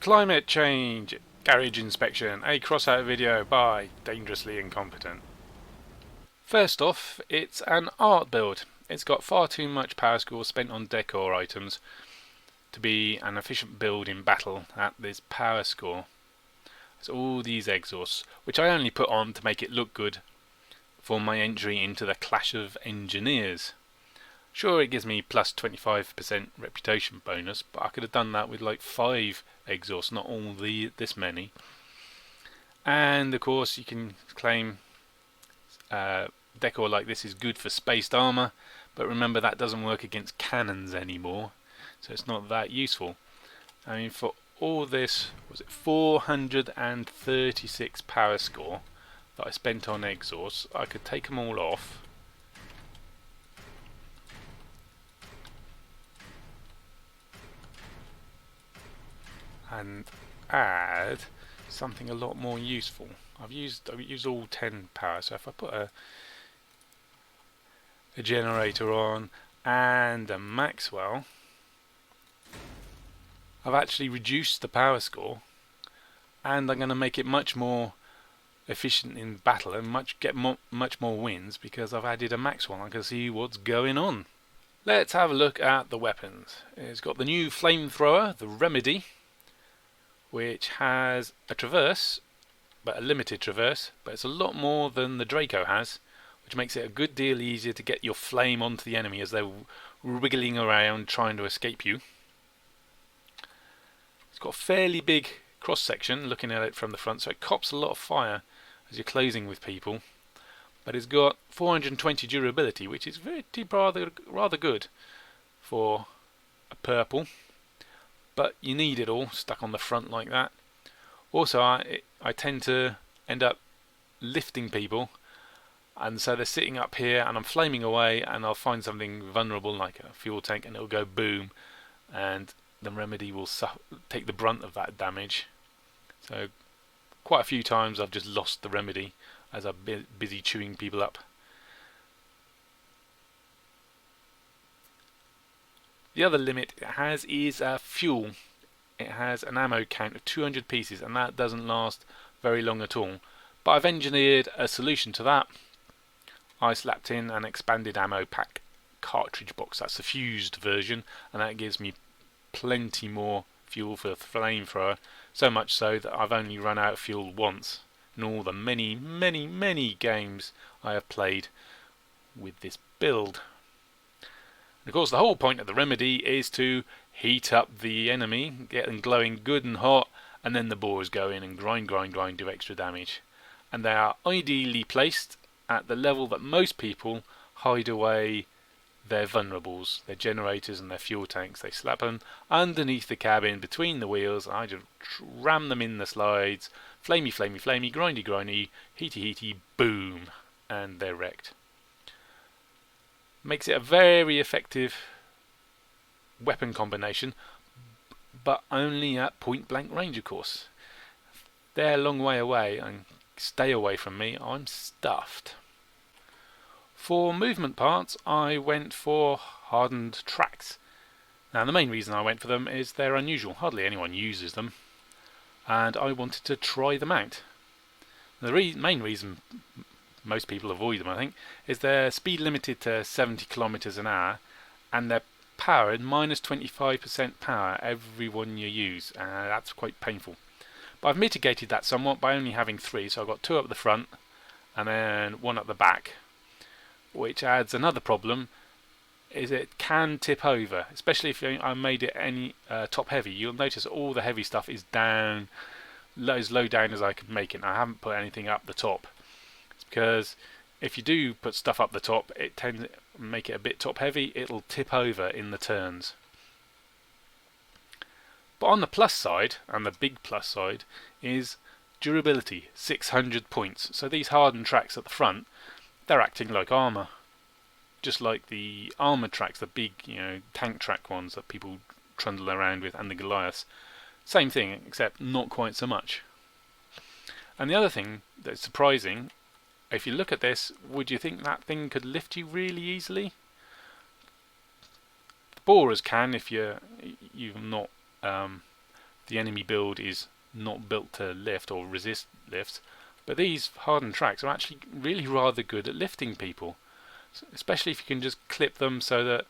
Climate Change Garage Inspection, a Crossout video by Dangerously Incompetent. First off, it's an art build. It's got far too much power score spent on decor items to be an efficient build in battle at this power score. It's all these exhausts, which I only put on to make it look good for my entry into the Clash of Engineers. Sure, it gives me plus 25% reputation bonus, but I could have done that with like 5 exhausts, not all this many. And of course you can claim decor like this is good for spaced armor, but remember that doesn't work against cannons anymore, so it's not that useful. I mean, for all this, was it 436 power score that I spent on exhausts? I could take them all off and add something a lot more useful. I've used all 10 power, so if I put a generator on and a Maxwell, I've actually reduced the power score, and I'm going to make it much more efficient in battle and get much more wins because I've added a Maxwell. I can see what's going on. Let's have a look at the weapons. It's got the new flamethrower, the Remedy, which has a traverse, but a limited traverse, but it's a lot more than the Draco has, which makes it a good deal easier to get your flame onto the enemy as they're wriggling around trying to escape you. It's got a fairly big cross section looking at it from the front, so it cops a lot of fire as you're closing with people, but it's got 420 durability, which is rather good for a purple, but you need it all stuck on the front like that. Also, I tend to end up lifting people, and so they're sitting up here and I'm flaming away, and I'll find something vulnerable like a fuel tank and it'll go boom, and the Remedy will take the brunt of that damage. So quite a few times I've just lost the Remedy as I'm busy chewing people up. The other limit it has is fuel. It has an ammo count of 200 pieces, and that doesn't last very long at all. But I've engineered a solution to that. I slapped in an expanded ammo pack cartridge box. That's the fused version, and that gives me plenty more fuel for the flamethrower, so much so that I've only run out of fuel once in all the many games I have played with this build. And of course the whole point of the Remedy is to heat up the enemy, get them glowing good and hot, and then the boars go in and grind, do extra damage. And they are ideally placed at the level that most people hide away their vulnerables, their generators and their fuel tanks. They slap them underneath the cabin, between the wheels, and I just ram them in the slides. Flamey, grindy, heaty, boom, and they're wrecked. Makes it a very effective weapon combination, but only at point blank range, of course. They're a long way away and stay away from me, I'm stuffed. For movement parts, I went for hardened tracks. Now the main reason I went for them is they're unusual, hardly anyone uses them, and I wanted to try them out. The main reason most people avoid them, I think, is they're speed limited to 70 kilometers an hour, and they're powered minus 25% power every one you use, and that's quite painful. But I've mitigated that somewhat by only having 3, so I've got 2 up the front and then 1 at the back, which adds another problem, is it can tip over, especially if I made it any top heavy. You'll notice all the heavy stuff is down, as low down as I could make it. I haven't put anything up the top. It's because if you do put stuff up the top, it tends to make it a bit top heavy, it'll tip over in the turns. But on the plus side, and the big plus side, is durability, 600 points. So these hardened tracks at the front, they're acting like armour. Just like the armoured tracks, the big, tank track ones that people trundle around with, and the Goliaths. Same thing, except not quite so much. And the other thing that's surprising, if you look at this, would you think that thing could lift you really easily? The borers can if you're not the enemy build is not built to lift or resist lifts. But these hardened tracks are actually really rather good at lifting people, especially if you can just clip them so that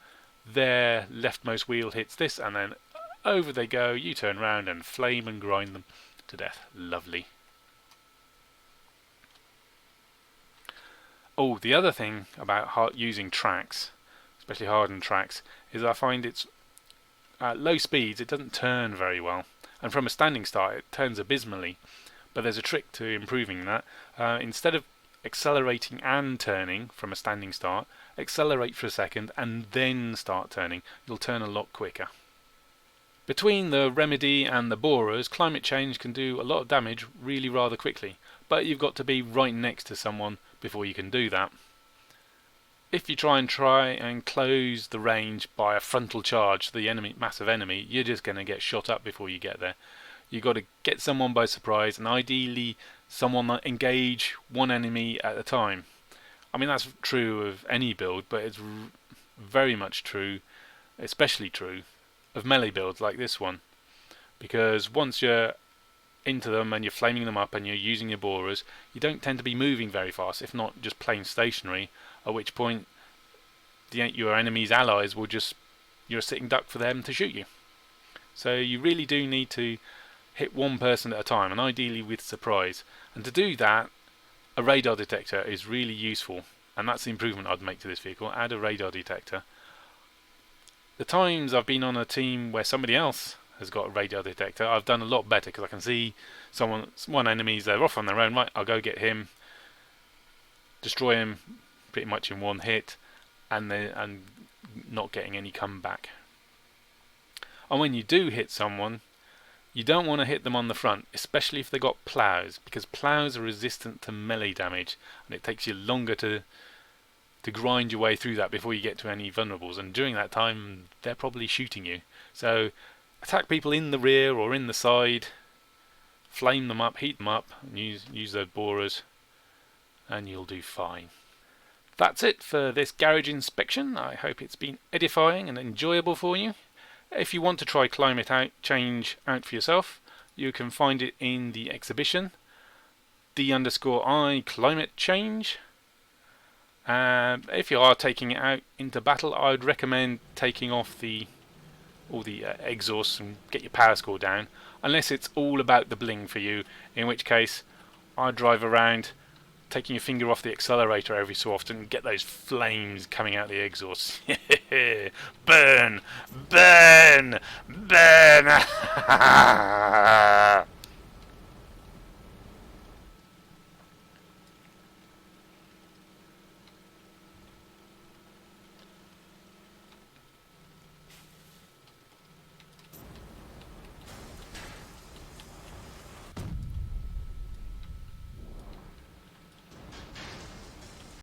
their leftmost wheel hits this and then over they go, you turn around and flame and grind them to death. Lovely. Oh, the other thing about using tracks, especially hardened tracks, is I find it's at low speeds it doesn't turn very well, and from a standing start it turns abysmally. But there's a trick to improving that. Instead of accelerating and turning from a standing start, accelerate for a second and then start turning. You'll turn a lot quicker. Between the remedy and the borers, climate change can do a lot of damage really rather quickly, but you've got to be right next to someone before you can do that. If you try and close the range by a frontal charge to the enemy, massive enemy, you're just going to get shot up before you get there. You've got to get someone by surprise, and ideally someone that engage one enemy at a time. I mean, that's true of any build, but it's very much true, especially true, of melee builds like this one. Because once you're into them and you're flaming them up and you're using your borers, you don't tend to be moving very fast, if not just plain stationary, at which point your enemy's allies will just, you're a sitting duck for them to shoot you. So you really do need to hit one person at a time, and ideally with surprise. And to do that, a radar detector is really useful, and that's the improvement I'd make to this vehicle. Add a radar detector. The times I've been on a team where somebody else has got a radar detector, I've done a lot better, because I can see one enemy's they're off on their own. Right, I'll go get him, destroy him pretty much in one hit, and not getting any comeback. And when you do hit someone, you don't want to hit them on the front, especially if they've got plows, because plows are resistant to melee damage, and it takes you longer to grind your way through that before you get to any vulnerables, and during that time they're probably shooting you. So attack people in the rear or in the side, flame them up, heat them up, and use those borers, and you'll do fine. That's it for this garage inspection. I hope it's been edifying and enjoyable for you. If you want to try climate change out for yourself, you can find it in the exhibition D_I climate change. If you are taking it out into battle, I would recommend taking off all the exhausts and get your power score down, unless it's all about the bling for you, in which case I'd drive around taking your finger off the accelerator every so often and get those flames coming out the exhaust. Burn! Burn! Burn!